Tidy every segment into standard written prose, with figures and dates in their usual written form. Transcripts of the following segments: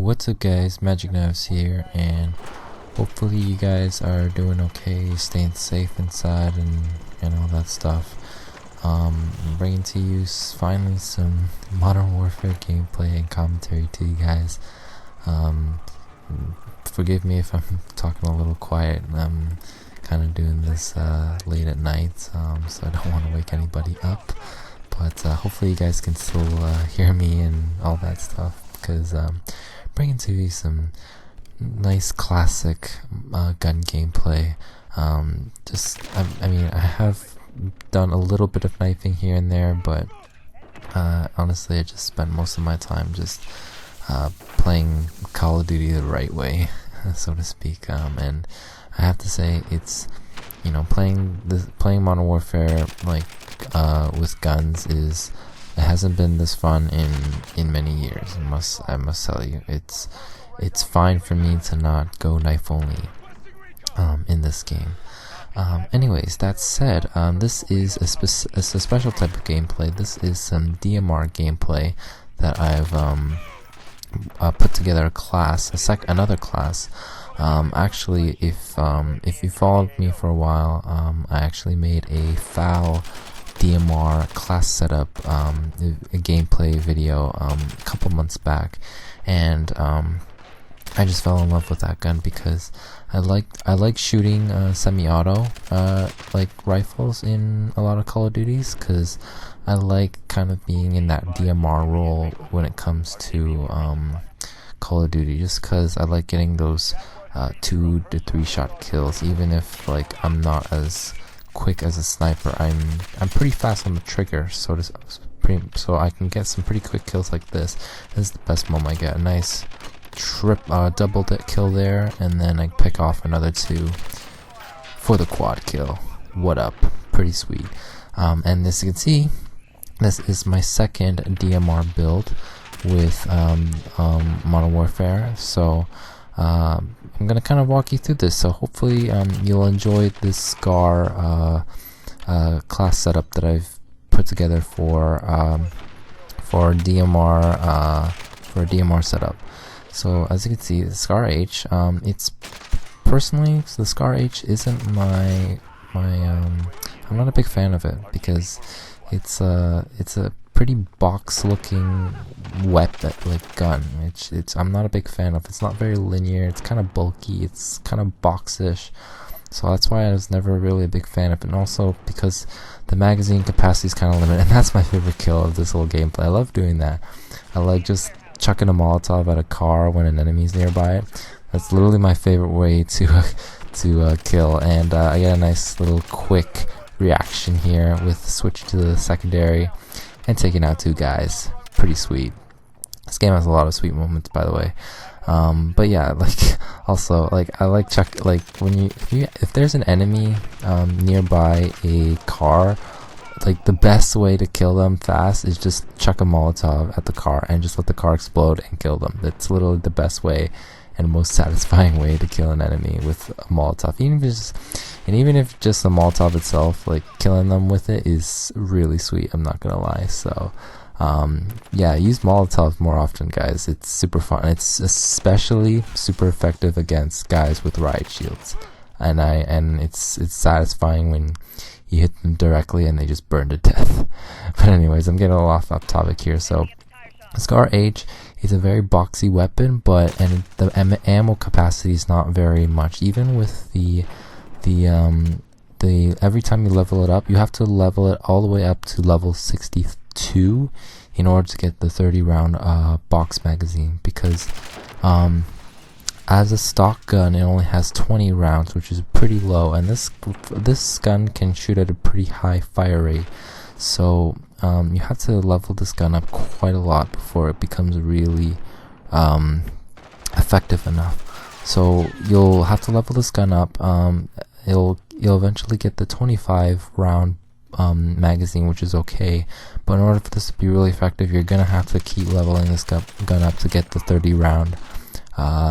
What's up guys, Magic Knives here, and hopefully you guys are doing okay, staying safe inside and all that stuff. I'm bringing to you finally some Modern Warfare gameplay and commentary to you guys. Forgive me if I'm talking a little quiet. I'm kind of doing this late at night, so I don't want to wake anybody up. But hopefully you guys can still hear me and all that stuff, because bringing to you some nice classic gun gameplay. I mean, I have done a little bit of knifing here and there, but honestly, I just spent most of my time just playing Call of Duty the right way, so to speak. And I have to say, it's, you know, playing Modern Warfare like with guns it hasn't been this fun in many years. I must tell you, it's fine for me to not go knife only in this game. Anyways, that said, this is a special type of gameplay. This is some DMR gameplay that I've put together a class, another class. Actually, if you followed me for a while, I actually made a FAL DMR class setup, a gameplay video a couple months back, and I just fell in love with that gun because I like shooting semi-auto like rifles in a lot of Call of Duties, because I like kind of being in that DMR role when it comes to Call of Duty, just because I like getting those 2 to 3 shot kills, even if like I'm not as quick as a sniper. I'm pretty fast on the trigger, so I can get some pretty quick kills like this. This is the best moment. I get a nice double kill there, and then I pick off another 2 for the quad kill. What up? Pretty sweet. And as you can see, this is my second DMR build with Modern Warfare. So I'm gonna kind of walk you through this, so hopefully you'll enjoy this SCAR class setup that I've put together for DMR for a DMR setup. So as you can see, the SCAR-H, it's personally, the SCAR-H isn't I'm not a big fan of it, because it's a pretty box-looking weapon, like gun. I'm not a big fan of. It's not very linear. It's kind of bulky. It's kind of boxish. So that's why I was never really a big fan of it. And also because the magazine capacity is kind of limited, and that's my favorite kill of this whole gameplay. I love doing that. I like just chucking a Molotov at a car when an enemy's nearby it. That's literally my favorite way to kill. And I get a nice little quick reaction here with switch to the secondary and taking out 2 guys. Pretty sweet. This game has a lot of sweet moments, by the way. But yeah, like, also, like, I like if there's an enemy nearby a car, like, the best way to kill them fast is just chuck a Molotov at the car and just let the car explode and kill them. That's literally the best way and most satisfying way to kill an enemy with a Molotov. Even if just the Molotov itself, like, killing them with it is really sweet, I'm not gonna lie. So yeah, use Molotov more often, guys. It's super fun. It's especially super effective against guys with riot shields, and it's satisfying when you hit them directly and they just burn to death. But anyways, I'm getting a little off topic here. So SCAR-H is a very boxy weapon, and the ammo capacity is not very much. Even with the every time you level it up, you have to level it all the way up to level 62 in order to get the 30 round box magazine, because as a stock gun it only has 20 rounds, which is pretty low, and this gun can shoot at a pretty high fire rate. So you have to level this gun up quite a lot before it becomes really effective enough. So you'll have to level this gun up. You'll eventually get the 25 round magazine, which is okay, but in order for this to be really effective, you're gonna have to keep leveling this gun up to get the 30 round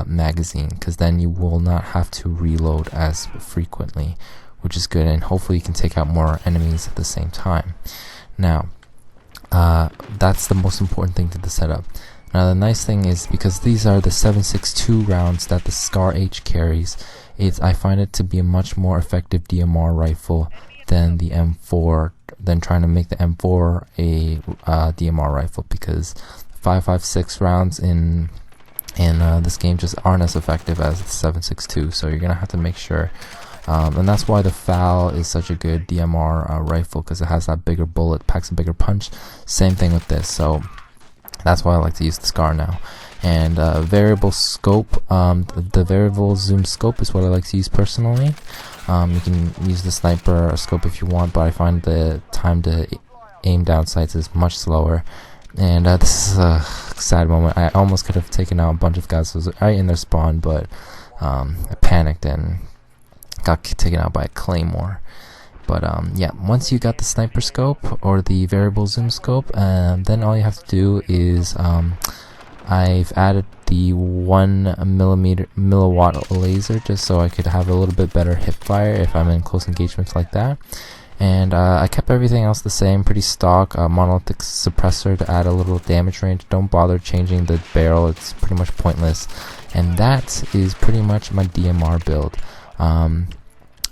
magazine, because then you will not have to reload as frequently, which is good, and hopefully you can take out more enemies at the same time. Now, that's the most important thing to the setup. Now the nice thing is, because these are the 7.62 rounds that the SCAR-H carries, I find it to be a much more effective DMR rifle than the M4, than trying to make the M4 a DMR rifle, because 5.56 rounds in this game just aren't as effective as the 7.62. So you're gonna have to make sure, and that's why the FAL is such a good DMR rifle, because it has that bigger bullet, packs a bigger punch. Same thing with this, so that's why I like to use the SCAR now. And variable scope, the variable zoom scope is what I like to use personally. You can use the sniper scope if you want, but I find the time to aim down sights is much slower. And this is a sad moment. I almost could have taken out a bunch of guys who was right in their spawn, but I panicked and got taken out by a claymore. But yeah, once you got the sniper scope or the variable zoom scope, then all you have to do is I've added the 1 milliwatt laser just so I could have a little bit better hip fire if I'm in close engagements like that. And I kept everything else the same, pretty stock. Monolithic suppressor to add a little damage range. Don't bother changing the barrel, it's pretty much pointless. And that is pretty much my DMR build.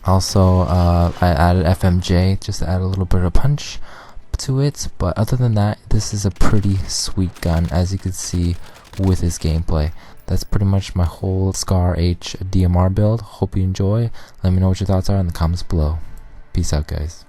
Also, I added FMJ just to add a little bit of punch to it, but other than that, this is a pretty sweet gun, as you can see with this gameplay. That's pretty much my whole SCAR-H DMR build. Hope you enjoy. Let me know what your thoughts are in the comments below. Peace out, guys.